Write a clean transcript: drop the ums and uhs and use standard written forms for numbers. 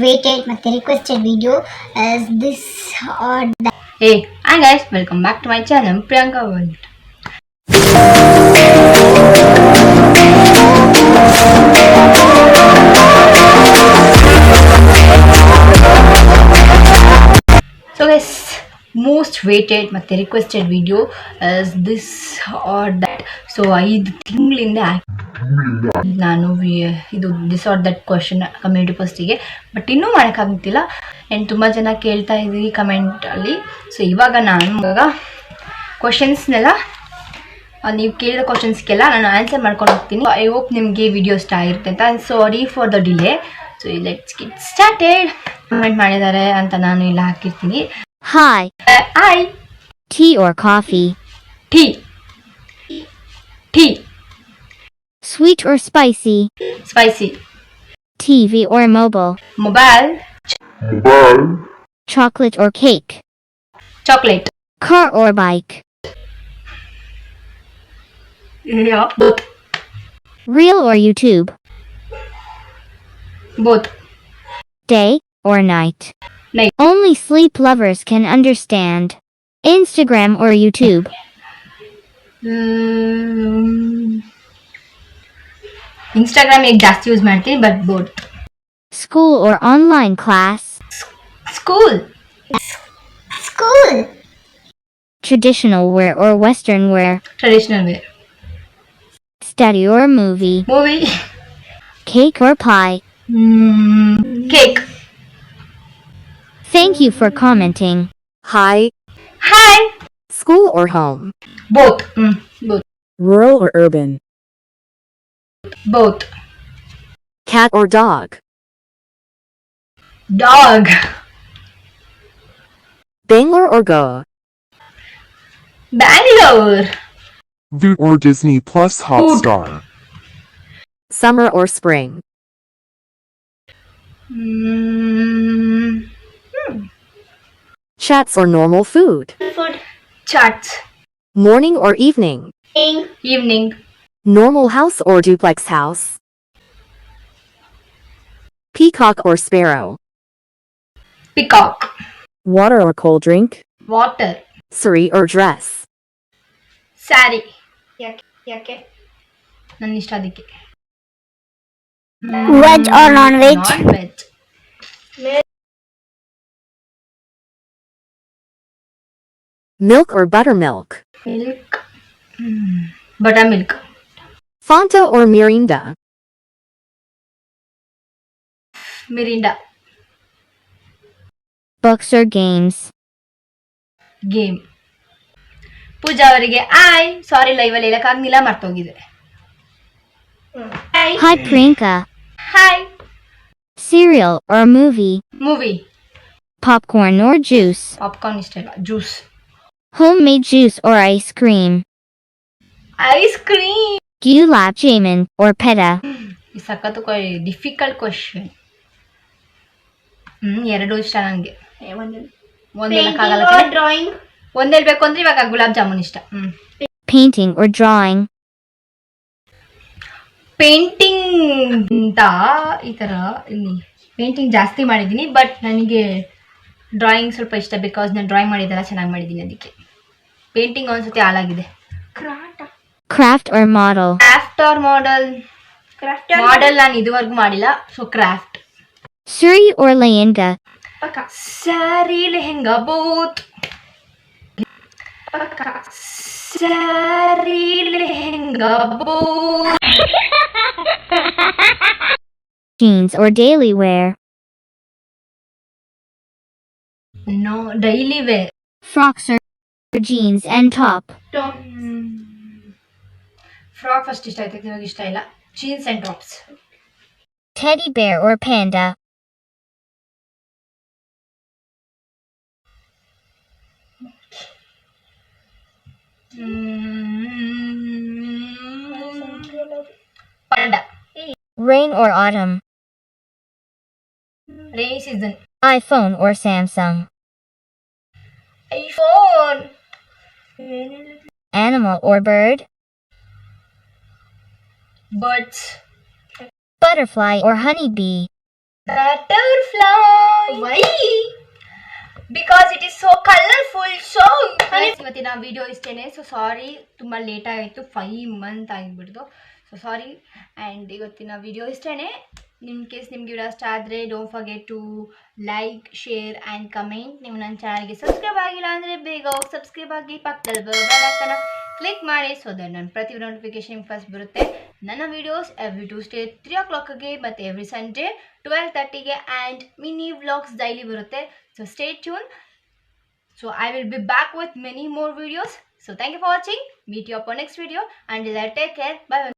waited ಮತ್ತೆ requested video is this or that. Hey, hi guys, welcome back to my channel, Priyanka World. So guys, most waited ಮತ್ತೆ requested video is this or that. So 5 ತಿಂಗಳಿಂದ ನಾನು ಇದು this are that question community ಪೋಸ್ಟಿಗೆ but ಇನ್ನೂ ಮಾಡೋಕ್ಕಾಗ್ತಿಲ್ಲ. And ತುಂಬ ಜನ ಕೇಳ್ತಾ ಇದ್ದೀವಿ ಕಮೆಂಟಲ್ಲಿ. ಸೊ ಇವಾಗ ಕ್ವಶನ್ಸ್ನೆಲ್ಲ ನೀವು ಕೇಳಿದ ಕ್ವಶನ್ಸ್ಗೆಲ್ಲ ನಾನು ಆನ್ಸರ್ ಮಾಡ್ಕೊಂಡು ಹೋಗ್ತೀನಿ. ಐ ಹೋಪ್ ನಿಮಗೆ ವಿಡಿಯೋ ಇಷ್ಟ ಆಗಿರುತ್ತೆ ಅಂತ. Sorry for the delay. So let's get started. Comment ಮಾಡಿದ್ದಾರೆ ಅಂತ ನಾನು ಇಲ್ಲಿ ಹಾಕಿರ್ತೀನಿ. Hi. Hi. Tea or coffee? Tea. Tea. Sweet or spicy? Spicy. TV or mobile? Mobile. Chocolate or cake? Chocolate. Car or bike? Yeah, both. Reel or YouTube? Both. Day or night? Night. Only sleep lovers can understand. Instagram or YouTube? Instagram एक जास्ती use ಮಾಡ್ತೀನಿ but both. School or online class? School. Traditional wear or western wear? Traditional wear. Study or movie? Movie. Cake or pie? Cake. Thank you for commenting. Hi. Hi. School or home? Both. Both. Rural or urban? Both. Cat or dog? Dog. Bangalore or Goa? Bangalore. Voot or Disney Plus Hotstar? Summer or spring? Chats or normal food? Food. Charts. Morning or evening? Evening. Normal house or duplex house? Peacock or sparrow? Peacock. Water or cold drink? Water. Sari or dress? Sari. ಯಾಕೆ ನನ್ನ ಇಷ್ಟ ಅದಕ್ಕೆ. Veg or non-veg? Non-veg. Milk or buttermilk? Milk. Buttermilk. Fanta or Mirinda? Mirinda. Books or games? Game. ಪೂಜಾ ಅವರಿಗೆ ಸಾರಿ ಲೈವಲ್ಲಿ ಹೇಳಕ್ಕಾಗ್ಲಿಲ್ಲ, ಮರ್ತೋಗಿದೆ. Hi Priyanka. Hi. Cereal or movie? Movie. Popcorn or juice? Popcorn ಇಷ್ಟ ಇಲ್ಲ. Juice. Homemade juice or ice cream? Ice cream. Gulab jamun or peda? ಈ ಸಖತ್ತು difficult question. ಎರಡು ಇಷ್ಟ ನನಗೆ. ಒಂದು ಹೇಳಕ್ಕಾಗಲ್ಲ. ಡ್ರಾಯಿಂಗ್ ಒಂದು ಹೇಳ್ಬೇಕು ಅಂದ್ರೆ ಇವಾಗ ಗುಲಾಬ್ ಜಾಮೂನ್ ಇಷ್ಟ. Painting or drawing? ಪೇಂಟಿಂಗ್ ಅಂತ ಈ ಥರ ಇಲ್ಲಿ ಪೇಂಟಿಂಗ್ ಜಾಸ್ತಿ ಮಾಡಿದ್ದೀನಿ, ಬಟ್ ನನಗೆ ಡ್ರಾಯಿಂಗ್ ಸ್ವಲ್ಪ ಇಷ್ಟ. ಬಿಕಾಸ್ ನಾನು ಡ್ರಾಯಿಂಗ್ ಮಾಡಿದ್ದೆಲ್ಲ ಚೆನ್ನಾಗಿ ಮಾಡಿದ್ದೀನಿ, ಅದಕ್ಕೆ. ಪೇಂಟಿಂಗ್ ಒಂದ್ಸತಿ ಹಾಳಾಗಿದೆ. Craft or model? Craft or model? Model ನಾನು ಇದುವರೆಗೂ ಮಾಡಿಲ್ಲ, so craft. Sari or lehenga? Sari lehenga both. Sari lehenga both. Jeans or daily wear? No, daily wear. Frocks or jeans and top? Frock first ಇಷ್ಟ ಆಯ್ತು, ಇವಾಗ ಇಷ್ಟ ಇಲ್ಲ. Jeans and tops. Teddy bear or panda? Panda. Rain or autumn? Rainy season. iPhone or Samsung? iPhone. Animal or bird? Birds. Butterfly or honeybee? butterfly. Why? Because it is so colorful song. ಇವತ್ತಿನ video ಇಷ್ಟೇನೆ. So sorry, ತುಂಬ late ಆಯಿತು, 5 month ಆಗಿಬಿಡ್ತು. So sorry. And ಇವತ್ತಿನ video ಇಷ್ಟೇನೆ. In case ನಿಮ್ಗೆ video ಇಷ್ಟ ಆದರೆ don't forget to like, share and comment. ನೀವು ನನ್ನ ಚಾನಲ್ಗೆ ಸಬ್ಸ್ಕ್ರೈಬ್ ಆಗಿಲ್ಲ ಅಂದರೆ ಬೇಗ ಹೋಗಿ ಸಬ್ಸ್ಕ್ರೈಬ್ ಆಗಿ, ಪಕ್ಕದಲ್ಲಿ ಬೆಲ್ ಐಕಾನ್ ಕ್ಲಿಕ್ ಮಾಡಿ. ಸೊ ದಟ್ ನನ್ನ ಪ್ರತಿ ನೋಟಿಫಿಕೇಶನ್ ಫಸ್ಟ್ ಬರುತ್ತೆ. ನನ್ನ ವಿಡಿಯೋಸ್ ಎವ್ರಿ ಟ್ಯೂಸ್ಡೇ 3 o'clockಗೆ ಮತ್ತು ಎವ್ರಿ ಸಂಡೇ 12:30ಗೆ ಆ್ಯಂಡ್ ಮಿನಿ ವ್ಲಾಗ್ಸ್ ಡೈಲಿ ಬರುತ್ತೆ. So stay tune. So I will be back with many more videos. So thank you for watching. Meet you up on next video. Until then, take care. Bye.